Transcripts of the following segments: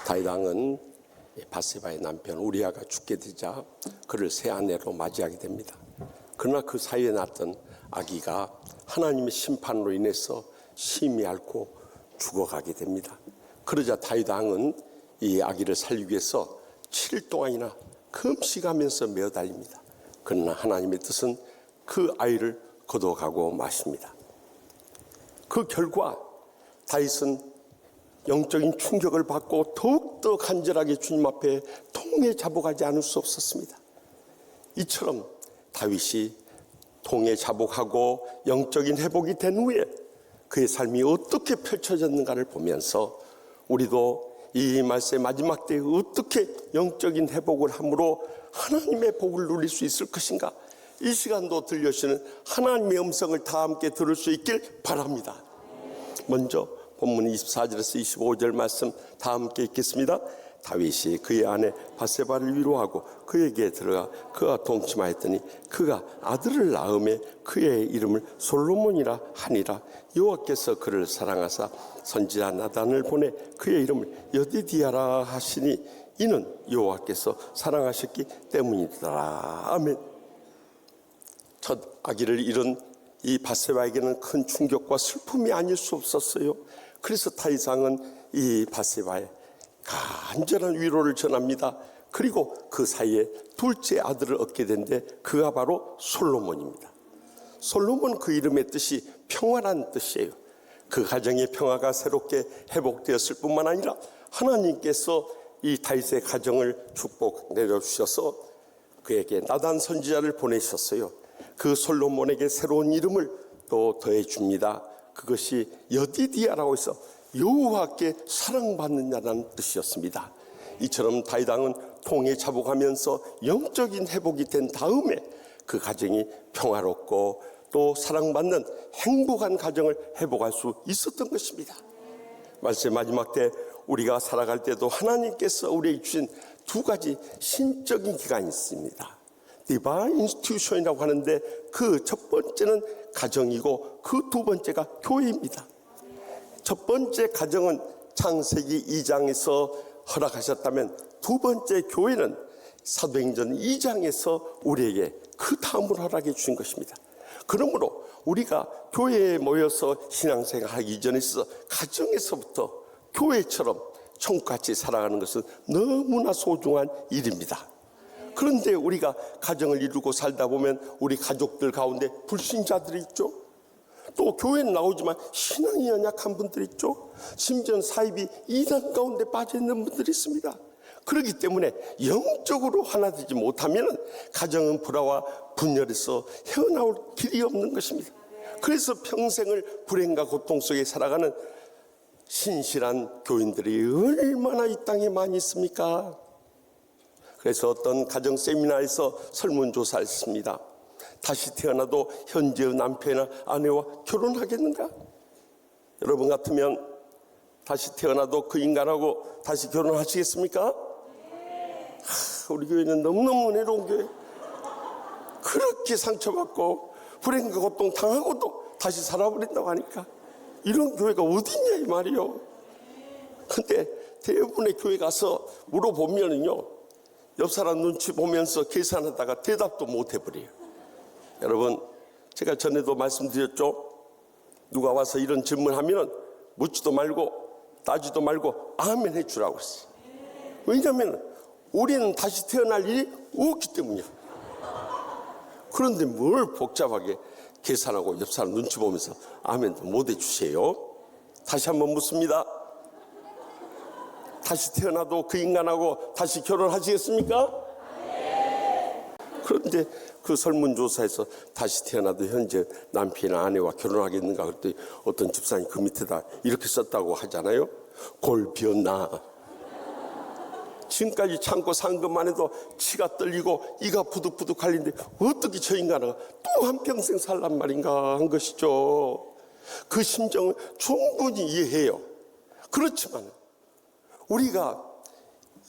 다윗 왕은 밧세바의 남편 우리아가 죽게 되자 그를 새 아내로 맞이하게 됩니다. 그러나 그 사이에 낳았던 아기가 하나님의 심판으로 인해서 심히 앓고 죽어가게 됩니다. 그러자 다윗 왕은 이 아기를 살리기 위해서 7일 동안이나 금식하면서 매어달립니다. 그러나 하나님의 뜻은 그 아이를 거둬가고 마십니다. 그 결과 다윗은 영적인 충격을 받고 더욱더 간절하게 주님 앞에 통에 자복하지 않을 수 없었습니다. 이처럼 다윗이 통에 자복하고 영적인 회복이 된 후에 그의 삶이 어떻게 펼쳐졌는가를 보면서 우리도 이 말씀의 마지막 때에 어떻게 영적인 회복을 함으로 하나님의 복을 누릴 수 있을 것인가, 이 시간도 들려주시는 하나님의 음성을 다 함께 들을 수 있길 바랍니다. 먼저 본문 24절에서 25절 말씀 다 함께 읽겠습니다. 다윗이 그의 아내 밧세바를 위로하고 그에게 들어가 그와 동침하였더니 그가 아들을 낳음에 그의 이름을 솔로몬이라 하니라. 여호와께서 그를 사랑하사 선지자 나단을 보내 그의 이름을 여디디아라 하시니 이는 여호와께서 사랑하셨기 때문이더라. 아멘. 첫 아기를 잃은 이 밧세바에게는 큰 충격과 슬픔이 아닐 수 없었어요. 그래서 다윗 왕은 이 밧세바에 간절한 위로를 전합니다. 그리고 그 사이에 둘째 아들을 얻게 된데 그가 바로 솔로몬입니다. 솔로몬 그 이름의 뜻이 평화란 뜻이에요. 그 가정의 평화가 새롭게 회복되었을 뿐만 아니라 하나님께서 이 다윗의 가정을 축복 내려주셔서 그에게 나단 선지자를 보내셨어요. 그 솔로몬에게 새로운 이름을 또 더해줍니다. 그것이 여디디아라고 해서 여호와께 사랑받는 자라는 뜻이었습니다. 이처럼 다윗 왕은 통에 자복하면서 영적인 회복이 된 다음에 그 가정이 평화롭고 또 사랑받는 행복한 가정을 회복할 수 있었던 것입니다. 말씀 마지막 때 우리가 살아갈 때도 하나님께서 우리에게 주신 두 가지 신적인 기간이 있습니다. 디바인 인스티튜션이라고 하는데 그 첫 번째는 가정이고 그 두 번째가 교회입니다. 첫 번째 가정은 창세기 2장에서 허락하셨다면 두 번째 교회는 사도행전 2장에서 우리에게 그 다음으로 허락해 주신 것입니다. 그러므로 우리가 교회에 모여서 신앙생활하기 이전에 있어서 가정에서부터 교회처럼 천국같이 살아가는 것은 너무나 소중한 일입니다. 그런데 우리가 가정을 이루고 살다 보면 우리 가족들 가운데 불신자들이 있죠. 또 교회는 나오지만 신앙이 연약한 분들이 있죠. 심지어 사입이 이단 가운데 빠져있는 분들이 있습니다. 그렇기 때문에 영적으로 하나 되지 못하면 가정은 불화와 분열에서 헤어나올 길이 없는 것입니다. 그래서 평생을 불행과 고통 속에 살아가는 신실한 교인들이 얼마나 이 땅에 많이 있습니까? 그래서 어떤 가정 세미나에서 설문조사를 했습니다. 다시 태어나도 현재의 남편이나 아내와 결혼하겠는가? 여러분 같으면 다시 태어나도 그 인간하고 다시 결혼하시겠습니까? 우리 교회는 너무너무 은혜로운 교회. 그렇게 상처받고 불행과 고통 당하고도 다시 살아버린다고 하니까 이런 교회가 어딨냐 이 말이요. 근데 대부분의 교회 가서 물어보면은요, 옆 사람 눈치 보면서 계산하다가 대답도 못 해버려요. 여러분, 제가 전에도 말씀드렸죠. 누가 와서 이런 질문하면 묻지도 말고 따지도 말고 아멘 해주라고 했어요. 왜냐하면 우리는 다시 태어날 일이 없기 때문이야. 그런데 뭘 복잡하게 계산하고 옆 사람 눈치 보면서 아멘도 못 해주세요. 다시 한번 묻습니다. 다시 태어나도 그 인간하고 다시 결혼하시겠습니까? 그런데 그 설문조사에서 다시 태어나도 현재 남편이나 아내와 결혼하겠는가 그랬더니 어떤 집사님 그 밑에다 이렇게 썼다고 하잖아요. 골 비었나. 지금까지 참고 산 것만 해도 치가 떨리고 이가 부득부득 갈리는데 어떻게 저 인간은 또 한평생 살란 말인가 한 것이죠. 그 심정을 충분히 이해해요. 그렇지만 우리가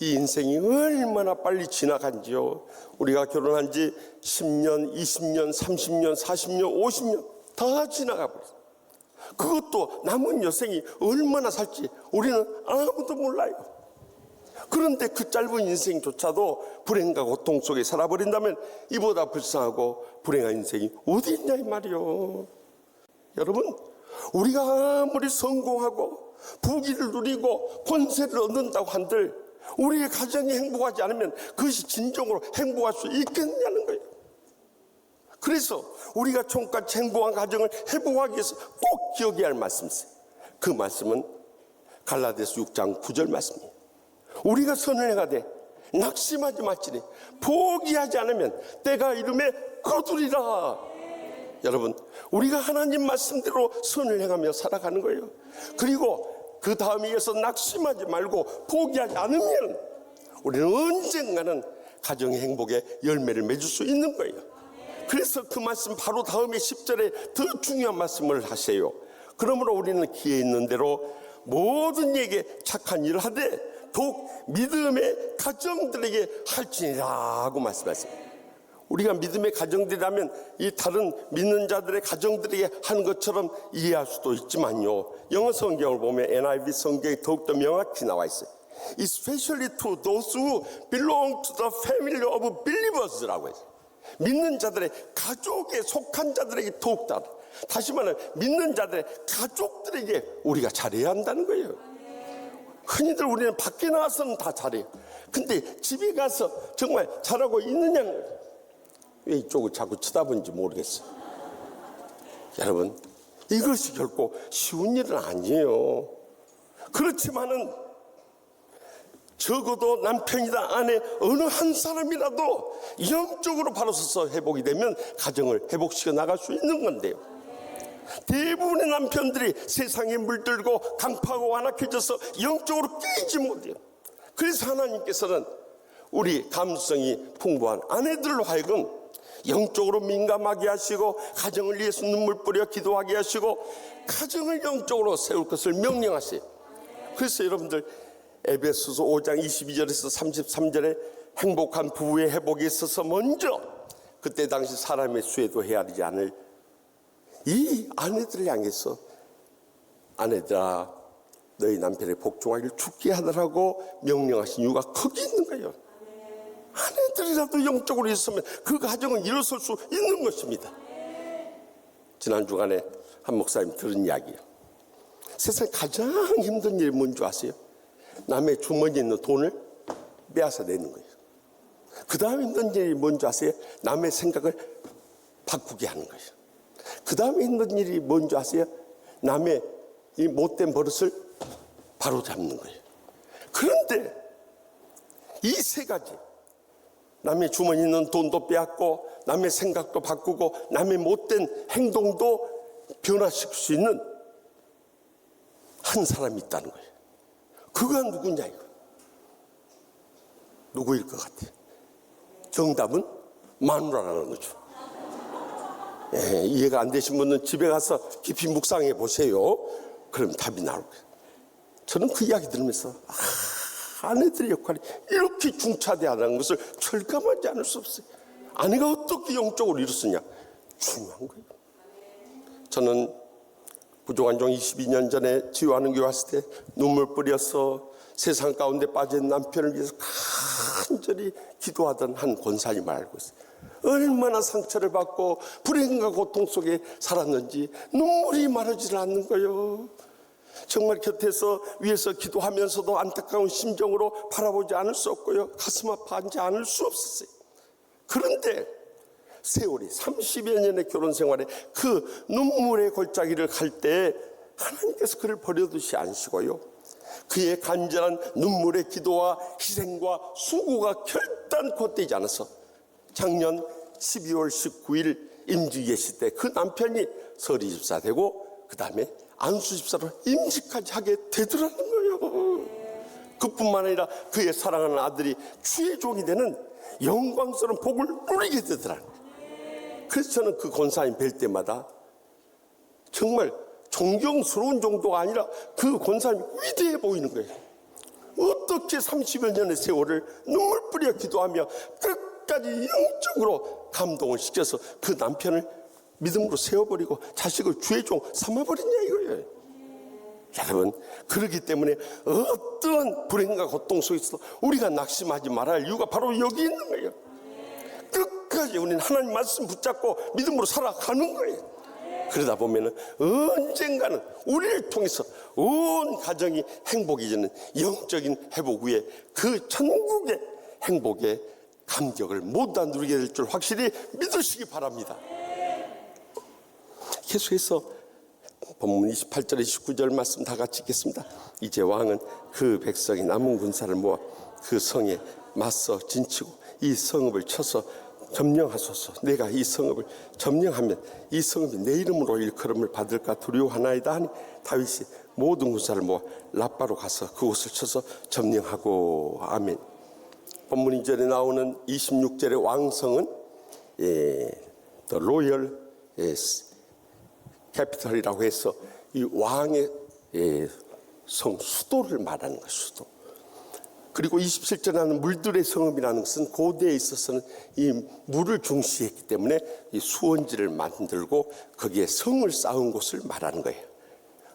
이 인생이 얼마나 빨리 지나간지요. 우리가 결혼한 지 10년, 20년, 30년, 40년, 50년 다 지나가 버렸어요. 그것도 남은 여생이 얼마나 살지 우리는 아무도 몰라요. 그런데 그 짧은 인생조차도 불행과 고통 속에 살아버린다면 이보다 불쌍하고 불행한 인생이 어디 있냐 이 말이요. 여러분, 우리가 아무리 성공하고 부귀를 누리고 권세를 얻는다고 한들 우리의 가정이 행복하지 않으면 그것이 진정으로 행복할 수 있겠냐는 거예요. 그래서 우리가 총같이 행복한 가정을 회복하기 위해서 꼭 기억해야 할 말씀이 있어요. 그 말씀은 갈라디아서 6장 9절 말씀이에요. 우리가 선을 행하되 낙심하지 말지니 포기하지 않으면 때가 이름에 거두리라. 여러분, 우리가 하나님 말씀대로 선을 행하며 살아가는 거예요. 그리고 그 다음에 이어서 낙심하지 말고 포기하지 않으면 우리는 언젠가는 가정의 행복의 열매를 맺을 수 있는 거예요. 그래서 그 말씀 바로 다음에 10절에 더 중요한 말씀을 하세요. 그러므로 우리는 기회 있는 대로 모든 이에게 착한 일을 하되 더욱 믿음의 가정들에게 할지니라 하고 말씀하십니다. 우리가 믿음의 가정들이라면 이 다른 믿는 자들의 가정들에게 하는 것처럼 이해할 수도 있지만요, 영어 성경을 보면 NIV 성경이 더욱더 명확히 나와 있어요. Especially to those who belong to the family of believers라고 해서 믿는 자들의 가족에 속한 자들에게 더욱더, 다시 말하면 믿는 자들의 가족들에게 우리가 잘해야 한다는 거예요. 흔히들 우리는 밖에 나와서는 다 잘해요. 근데 집에 가서 정말 잘하고 있느냐는 거예요. 왜 이쪽을 자꾸 쳐다보는지 모르겠어요. 여러분, 이것이 결코 쉬운 일은 아니에요. 그렇지만은 적어도 남편이다 아내 어느 한 사람이라도 영적으로 바로 서서 회복이 되면 가정을 회복시켜 나갈 수 있는 건데요, 대부분의 남편들이 세상에 물들고 강파하고 완악해져서 영적으로 깨지 못해요. 그래서 하나님께서는 우리 감수성이 풍부한 아내들로 하여금 영적으로 민감하게 하시고 가정을 위해서 눈물 뿌려 기도하게 하시고 가정을 영적으로 세울 것을 명령하세요. 그래서 여러분들 에베소서 5장 22절에서 33절에 행복한 부부의 회복에 있어서 먼저 그때 당시 사람의 수에도 헤아리지 않을 이 아내들을 향해서 아내들아 너희 남편의 복종하기를 죽게 하더라고 명령하신 이유가 거기 있는 거예요. 아내들이라도 영적으로 있으면 그 가정은 일어설 수 있는 것입니다. 지난 주간에 한 목사님 들은 이야기예요. 세상에 가장 힘든 일이 뭔지 아세요? 남의 주머니에 있는 돈을 빼앗아 내는 거예요. 그 다음에 힘든 일이 뭔지 아세요? 남의 생각을 바꾸게 하는 거예요. 그 다음에 힘든 일이 뭔지 아세요? 남의 이 못된 버릇을 바로 잡는 거예요. 그런데 이 세 가지, 남의 주머니에 있는 돈도 빼앗고 남의 생각도 바꾸고 남의 못된 행동도 변화시킬 수 있는 한 사람이 있다는 거예요. 그가 누구냐 이거. 누구일 것 같아요? 정답은 마누라라는 거죠. 예, 이해가 안 되신 분은 집에 가서 깊이 묵상해 보세요. 그럼 답이 나올 거예요. 저는 그 이야기 들으면서 아내들의 역할이 이렇게 중차대하다는 것을 철감하지 않을 수 없어요. 아내가 어떻게 영적으로 이뤘으냐, 중요한 거예요. 저는 부족한 종 22년 전에 치유하는 교회 왔을 때 눈물 뿌려서 세상 가운데 빠진 남편을 위해서 간절히 기도하던 한 권사님을 알고 있어요. 얼마나 상처를 받고 불행과 고통 속에 살았는지 눈물이 마르질 않는 거예요. 정말 곁에서 위에서 기도하면서도 안타까운 심정으로 바라보지 않을 수 없고요, 가슴 아파하지 않을 수 없었어요. 그런데 세월이 30여 년의 결혼 생활에 그 눈물의 골짜기를 갈 때 하나님께서 그를 버려두지 않으시고요, 그의 간절한 눈물의 기도와 희생과 수고가 결단코 헛되지 않아서 작년 12월 19일 임직 예시 때 그 남편이 서리 집사 되고 그 다음에 안수 집사로 임직까지 하게 되더라는 거예요. 그뿐만 아니라 그의 사랑하는 아들이 주의 종이 되는 영광스러운 복을 누리게 되더라는 거예요. 그래서 저는 그 권사님 뵐 때마다 정말 존경스러운 정도가 아니라 그 권사님이 위대해 보이는 거예요. 어떻게 30여 년의 세월을 눈물 뿌려 기도하며 끝까지 영적으로 감동을 시켜서 그 남편을 믿음으로 세워버리고 자식을 주의 종 삼아버렸냐 이거예요. 여러분, 그렇기 때문에 어떠한 불행과 고통 속에서도 우리가 낙심하지 말아야 할 이유가 바로 여기 있는 거예요. 끝까지 우리는 하나님 말씀 붙잡고 믿음으로 살아가는 거예요. 그러다 보면은 언젠가는 우리를 통해서 온 가정이 행복해지는 영적인 회복 후에 그 천국의 행복의 감격을 모두 다 누리게 될 줄 확실히 믿으시기 바랍니다. 계속해서 본문 28절 29절 말씀 다 같이 읽겠습니다. 이제 왕은 그 백성이 남은 군사를 모아 그 성에 맞서 진치고 이 성읍을 쳐서 점령하소서. 내가 이 성읍을 점령하면 이 성읍이 내 이름으로 일컬음을 받을까 두려워하나이다 하니 다윗이 모든 군사를 모아 라빠로 가서 그곳을 쳐서 점령하고. 아멘. 본문 2절에 나오는 26절의 왕성은 The Royal Capital이라고 해서 이 왕의 성 수도를 말하는 거예요. 수도. 그리고 27절에 나오는 물들의 성읍이라는 것은 고대에 있어서는 이 물을 중시했기 때문에 이 수원지를 만들고 거기에 성을 쌓은 곳을 말하는 거예요.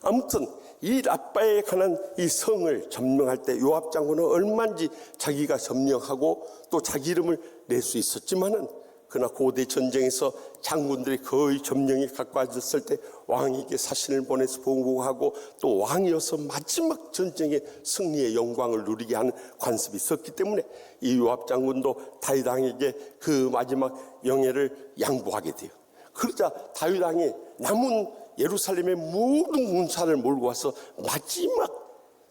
아무튼 이 라빠에 관한 이 성을 점령할 때 요압 장군은 얼마인지 자기가 점령하고 또 자기 이름을 낼 수 있었지만은 그러나 고대 전쟁에서 장군들이 거의 점령이 가까워졌을 때 왕에게 사신을 보내서 보고하고 또 왕이어서 마지막 전쟁의 승리의 영광을 누리게 하는 관습이 있었기 때문에 이 요압 장군도 다윗 왕에게 그 마지막 영예를 양보하게 돼요. 그러자 다윗 왕이 남은 예루살렘의 모든 군사를 몰고 와서 마지막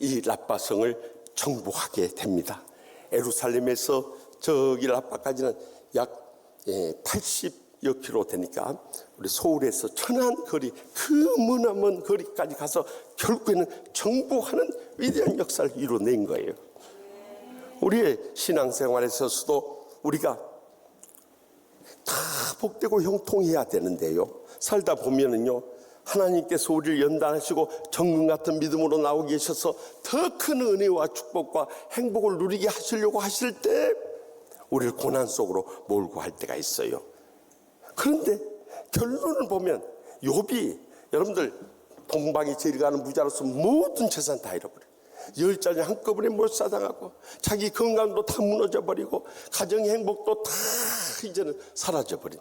이 라빠성을 정복하게 됩니다. 예루살렘에서 저기 라빠까지는 약 80여 킬로 되니까 우리 서울에서 천안 거리 그 머나먼 거리까지 가서 결국에는 정복하는 위대한 역사를 이뤄낸 거예요. 우리의 신앙생활에서도 우리가 다 복되고 형통해야 되는데요, 살다 보면은요 하나님께서 우리를 연단하시고 정금 같은 믿음으로 나오고 계셔서 더 큰 은혜와 축복과 행복을 누리게 하시려고 하실 때 우리를 고난 속으로 몰고 할 때가 있어요. 그런데 결론을 보면 욥이, 여러분들 동방이 제일 가는 부자로서 모든 재산 다 잃어버려요. 10자녀 한꺼번에 몰살당하고 자기 건강도 다 무너져버리고 가정의 행복도 다 이제는 사라져버린,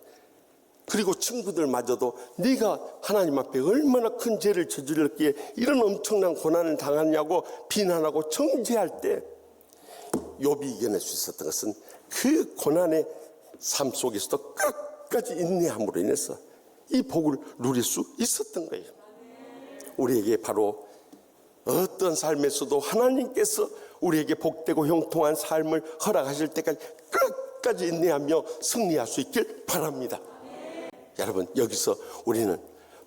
그리고 친구들마저도 네가 하나님 앞에 얼마나 큰 죄를 저질렀기에 이런 엄청난 고난을 당하냐고 비난하고 정죄할 때 욥이 이겨낼 수 있었던 것은 그 고난의 삶 속에서도 끝까지 인내함으로 인해서 이 복을 누릴 수 있었던 거예요. 우리에게 바로 어떤 삶에서도 하나님께서 우리에게 복되고 형통한 삶을 허락하실 때까지 끝까지 인내하며 승리할 수 있길 바랍니다. 여러분, 여기서 우리는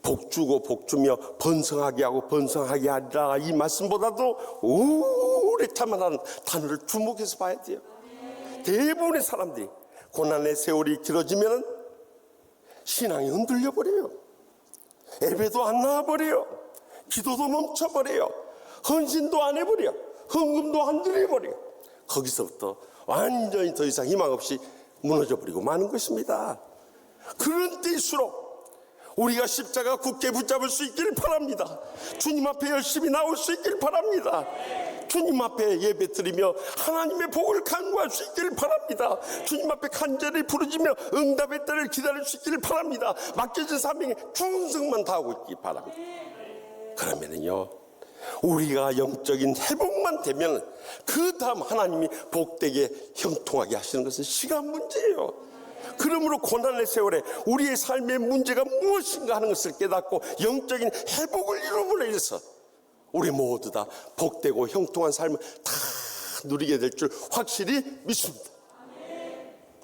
복주고 복주며 번성하게 하고 번성하게 하리라 이 말씀보다도 오래 참아라는 단어를 주목해서 봐야 돼요. 대부분의 사람들이 고난의 세월이 길어지면 신앙이 흔들려 버려요. 예배도 안 나와버려요. 기도도 멈춰버려요. 헌신도 안 해버려. 헌금도 안 드려버려요. 거기서부터 완전히 더 이상 희망 없이 무너져 버리고 마는 것입니다. 그런 때일수록 우리가 십자가 굳게 붙잡을 수 있기를 바랍니다. 주님 앞에 열심히 나올 수 있기를 바랍니다. 주님 앞에 예배 드리며 하나님의 복을 간구할 수 있기를 바랍니다. 주님 앞에 간절히 부르짖며 응답의 때를 기다릴 수 있기를 바랍니다. 맡겨진 사명에 충성만 다하고 있기 바랍니다. 그러면은요, 우리가 영적인 회복만 되면 그 다음 하나님이 복되게 형통하게 하시는 것은 시간 문제예요. 그러므로 고난의 세월에 우리의 삶의 문제가 무엇인가 하는 것을 깨닫고 영적인 회복을 이루므로 인해서 우리 모두 다 복되고 형통한 삶을 다 누리게 될 줄 확실히 믿습니다.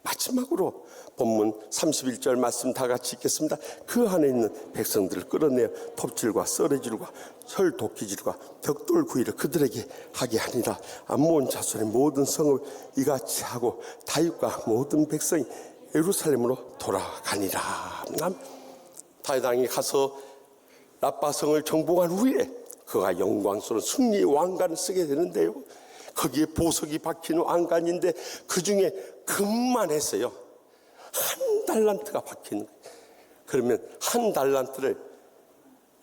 마지막으로 본문 31절 말씀 다 같이 읽겠습니다. 그 안에 있는 백성들을 끌어내어 톱질과 썰어질과 혈 도끼질과 벽돌 구이를 그들에게 하게 하니라. 암몬 자손의 모든 성을 이같이 하고 다윗과 모든 백성이 예루살렘으로 돌아가니라. 다윗 왕이 가서 라빠성을 정복한 후에 그가 영광스러운 승리의 왕관을 쓰게 되는데요, 거기에 보석이 박힌 왕관인데 그 중에 금만 해서요 한 달란트가 박힌 거예요. 그러면 한 달란트를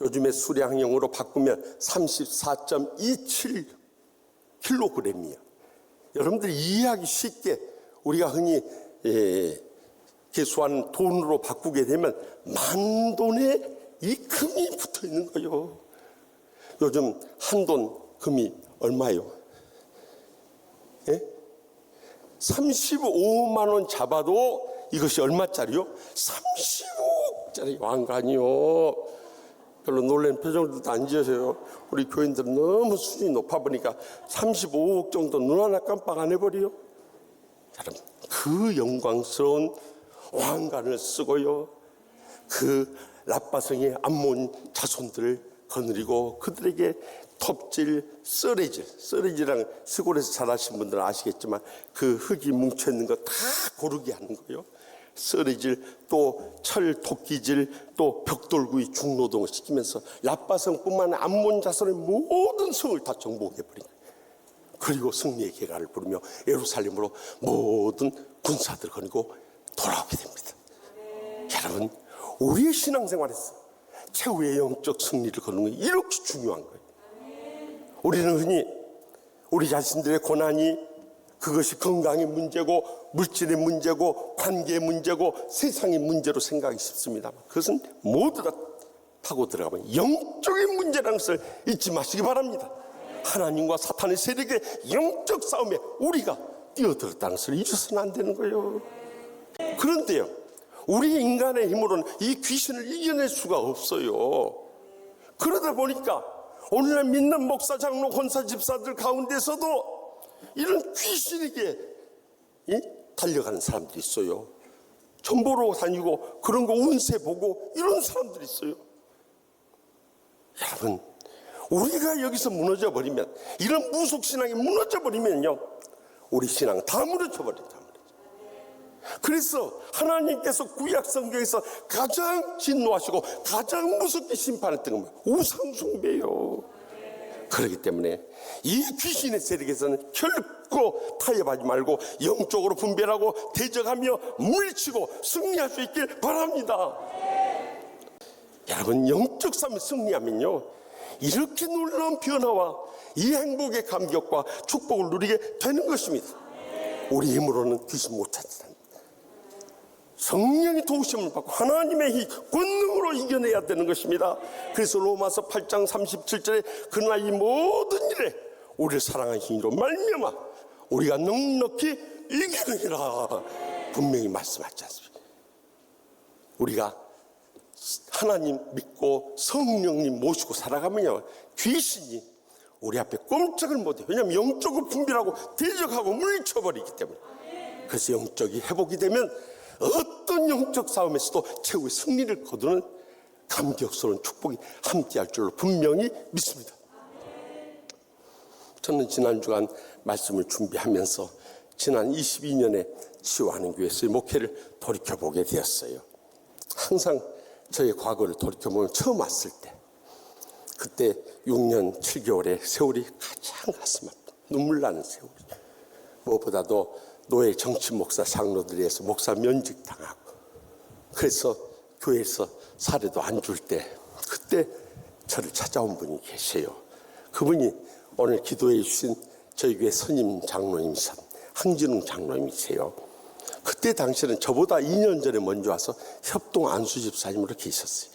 요즘에 수량형으로 바꾸면 34.27kg이에요. 여러분들이 이해하기 쉽게 우리가 흔히 계수하는 돈으로 바꾸게 되면 만 돈의 이 금이 붙어 있는 거예요. 요즘 한 돈 금이 얼마예요? 35만 원 잡아도 이것이 얼마짜리요? 35억짜리 왕관이요. 별로 놀란 표정들도 안 지으세요. 우리 교인들은 너무 수준이 높아 보니까 35억 정도 눈 하나 깜빡 안 해버려요. 여러분, 그 영광스러운 왕관을 쓰고요, 그 랍바성의 암몬 자손들을 거느리고 그들에게 톱질, 썰해질이랑 시골에서 자라신 분들은 아시겠지만 그 흙이 뭉쳐있는 거 다 고르게 하는 거예요. 썰해질, 또 철 도끼질, 또 벽돌구이 중노동을 시키면서 랍바성뿐만 아니라 암몬 자손의 모든 성을 다 정복해버린 거예요. 그리고 승리의 개가를 부르며 예루살렘으로 모든 군사들을 거느리고 돌아오게 됩니다. 여러분, 우리의 신앙생활에서 최후의 영적 승리를 거두는 게 이렇게 중요한 거예요. 우리는 흔히 우리 자신들의 고난이 그것이 건강의 문제고 물질의 문제고 관계의 문제고 세상의 문제로 생각하기 쉽습니다. 그것은 모두 다 타고 들어가면 영적인 문제라는 것을 잊지 마시기 바랍니다. 하나님과 사탄의 세력의 영적 싸움에 우리가 뛰어들었다는 것을 잊어서는 안 되는 거예요. 그런데요, 우리 인간의 힘으로는 이 귀신을 이겨낼 수가 없어요. 그러다 보니까 오늘날 믿는 목사, 장로, 권사, 집사들 가운데서도 이런 귀신에게 달려가는 사람들이 있어요. 전보로 다니고 그런 거 운세 보고 이런 사람들이 있어요. 여러분, 우리가 여기서 무너져 버리면, 이런 무속신앙이 무너져 버리면요, 우리 신앙 다 무너져 버린다. 그래서 하나님께서 구약 성경에서 가장 진노하시고 가장 무섭게 심판했던 건 우상숭배예요. 그렇기 때문에 이 귀신의 세력에서는 결코 타협하지 말고 영적으로 분별하고 대적하며 물리치고 승리할 수 있길 바랍니다. 여러분, 영적 싸움에 승리하면요, 이렇게 놀라운 변화와 이 행복의 감격과 축복을 누리게 되는 것입니다. 우리 힘으로는 귀신 못 찾는다. 성령의 도우심을 받고 하나님의 힘, 권능으로 이겨내야 되는 것입니다. 그래서 로마서 8장 37절에 그러나 이 모든 일에 우리를 사랑하신 이로 말미암아 우리가 넉넉히 이기느니라 분명히 말씀하지 않습니까? 우리가 하나님 믿고 성령님 모시고 살아가면요, 귀신이 우리 앞에 꼼짝을 못해요. 왜냐하면 영적으로 분별하고 대적하고 물리쳐버리기 때문에. 그래서 영적이 회복이 되면 어떤 영적 싸움에서도 최후의 승리를 거두는 감격스러운 축복이 함께할 줄로 분명히 믿습니다. 저는 지난 주간 말씀을 준비하면서 지난 22년에 치유하는 교회에서의 목회를 돌이켜보게 되었어요. 항상 저의 과거를 돌이켜보면 처음 왔을 때, 그때 6년 7개월의 세월이 가장 가슴 아프다. 눈물 나는 세월. 무엇보다도 노예 정치 목사 장로들에 의해서 목사 면직당하고, 그래서 교회에서 사례도 안 줄 때 그때 저를 찾아온 분이 계세요. 그분이 오늘 기도해 주신 저희 교회 선임 장로님이신 항진웅 장로님이세요. 그때 당시에는 저보다 2년 전에 먼저 와서 협동 안수집사님으로 계셨어요.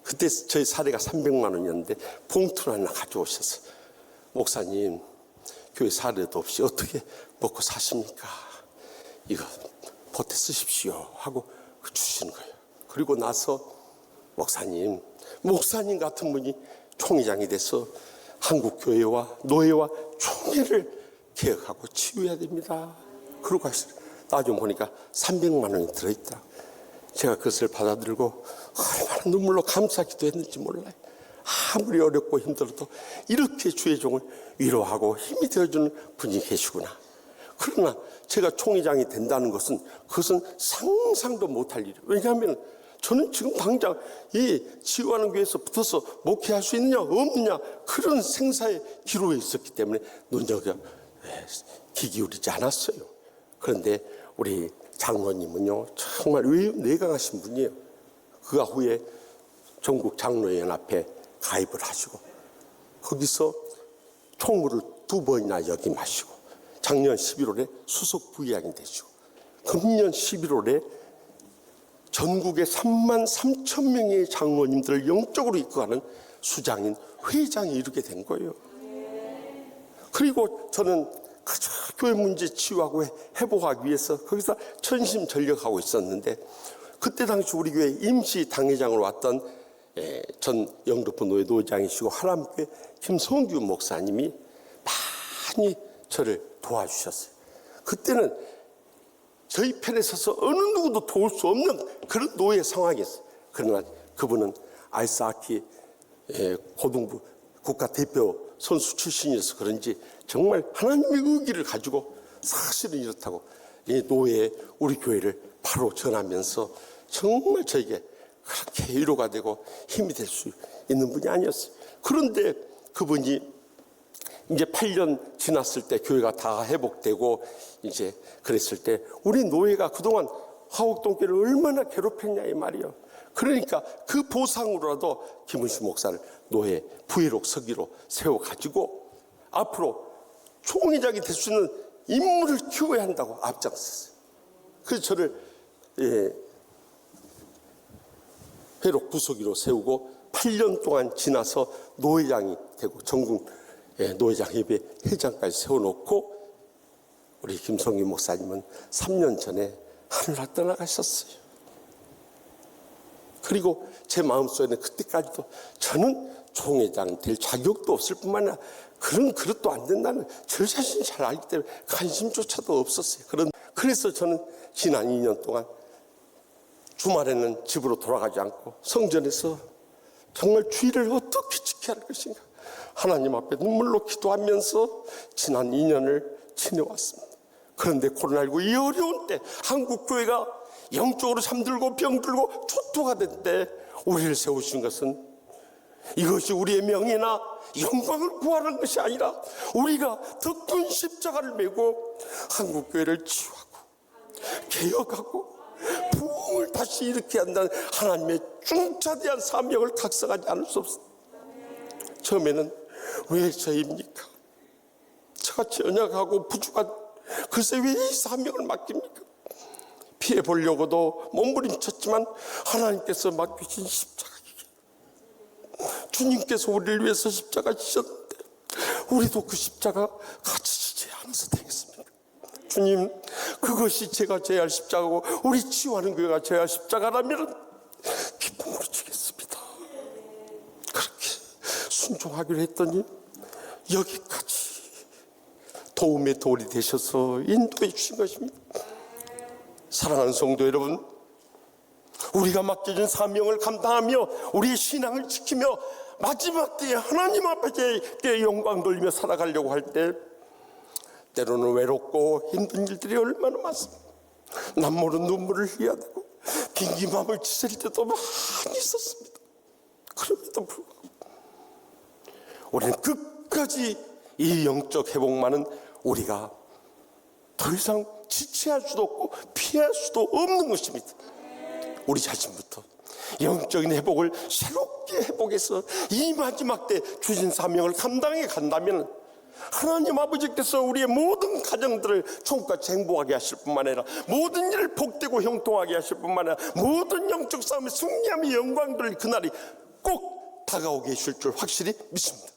그때 저희 사례가 300만 원이었는데 봉투를 하나 가져오셔서, 목사님, 교회 사례도 없이 어떻게 먹고 사십니까? 이거 보태 쓰십시오 하고 주시는 거예요. 그리고 나서 목사님 같은 분이 총회장이 돼서 한국교회와 노예와 총회를 개혁하고 치유해야 됩니다. 그러고 하시더라고요. 나중에 보니까 300만 원이 들어있다. 제가 그것을 받아들고 얼마나 눈물로 감사기도 했는지 몰라요. 아무리 어렵고 힘들어도 이렇게 주의 종을 위로하고 힘이 되어주는 분이 계시구나. 그러나 제가 총회장이 된다는 것은 그것은 상상도 못할 일이에요. 왜냐하면 저는 지금 당장 이 치유하는 교회에서 붙어서 목회할 수 있느냐 없느냐 그런 생사의 기로에 있었기 때문에 눈여겨 귀 기울이지 않았어요. 그런데 우리 장로님은요, 정말 내강하신 분이에요. 그가 후에 전국 장로연합회 가입을 하시고 거기서 총무를 2번이나 역임하시고 작년 11월에 수석 부의장이 되시고 금년 11월에 전국의 3만 3천 명의 장로님들을 영적으로 이끌어가는 수장인 회장이 이르게 된 거예요. 그리고 저는 교회 문제 치유하고 회복하기 위해서 거기서 전심전력하고 있었는데 그때 당시 우리 교회 임시 당회장으로 왔던 전 영등포 노회 노회장이시고 하남교회 김성규 목사님이 많이 저를 도와주셨어요. 그때는 저희 편에 서서 어느 누구도 도울 수 없는 그런 노예 상황이었어요. 그러나 그분은 아이스하키 고등부 국가대표 선수 출신이어서 그런지 정말 하나님의 의기를 가지고 사실은 이렇다고 이 노예에 우리 교회를 바로 전하면서 정말 저에게 그렇게 위로가 되고 힘이 될 수 있는 분이 아니었어요. 그런데 그분이 이제 8년 지났을 때 교회가 다 회복되고 이제 그랬을 때 우리 노예가 그동안 화곡동교를 얼마나 괴롭혔냐 이 말이요. 그러니까 그 보상으로라도 김은식 목사를 노예 부회록 서기로 세워가지고 앞으로 총회장이 될 수 있는 인물을 키워야 한다고 앞장섰어요. 그래서 저를 회록 부서기로 세우고 8년 동안 지나서 노회장이 되고 전국 노회장협의 회장까지 세워놓고 우리 김성규 목사님은 3년 전에 하늘을 떠나가셨어요. 그리고 제 마음속에는 그때까지도 저는 총회장 될 자격도 없을 뿐만 아니라 그런 그릇도 안 된다는 저 자신이 잘 알기 때문에 관심조차도 없었어요. 그래서 저는 지난 2년 동안 주말에는 집으로 돌아가지 않고 성전에서 정말 주의를 어떻게 지켜야 할 것인가 하나님 앞에 눈물로 기도하면서 지난 2년을 지내왔습니다. 그런데 코로나19 이 어려운 때 한국교회가 영적으로 잠들고 병들고 초토가 된 때 우리를 세우신 것은 이것이 우리의 명예나 영광을 구하는 것이 아니라 우리가 더 큰 십자가를 메고 한국교회를 치유하고 개혁하고 부흥을 다시 일으켜야 한다는 하나님의 중차대한 사명을 각성하지 않을 수 없습니다. 처음에는 왜 저입니까? 저같이 연약하고 부족한 글쎄 왜 이 사명을 맡깁니까? 피해보려고도 몸부림쳤지만 하나님께서 맡기신 십자가이기 주님께서 우리를 위해서 십자가 지셨는데 우리도 그 십자가 같이 지지 않아서 되겠습니까? 주님, 그것이 제가 져야 할 십자가고 우리 치유하는 교회가 져야 할 십자가라면 기쁨으로 지겠습니다. 그렇게 순종하기로 했더니 여기까지 도움의 돌이 되셔서 인도해 주신 것입니다. 사랑하는 성도 여러분, 우리가 맡겨진 사명을 감당하며 우리의 신앙을 지키며 마지막 때에 하나님 앞에 영광 돌리며 살아가려고 할 때 때로는 외롭고 힘든 일들이 얼마나 많습니다. 남모른 눈물을 흘려야 되고 빈기맘을 찢을 때도 많이 있었습니다. 그럼에도 불구하고 우리는 끝까지 이 영적 회복만은 우리가 더 이상 지체할 수도 없고 피할 수도 없는 것입니다. 우리 자신부터 영적인 회복을 새롭게 회복해서 이 마지막 때 주신 사명을 감당해 간다면 하나님 아버지께서 우리의 모든 가정들을 총같이 행복하게 하실 뿐만 아니라 모든 일을 복되고 형통하게 하실 뿐만 아니라 모든 영적 싸움에 승리하며 영광 돌릴 그날이 꼭 다가오게 해줄 줄 확실히 믿습니다.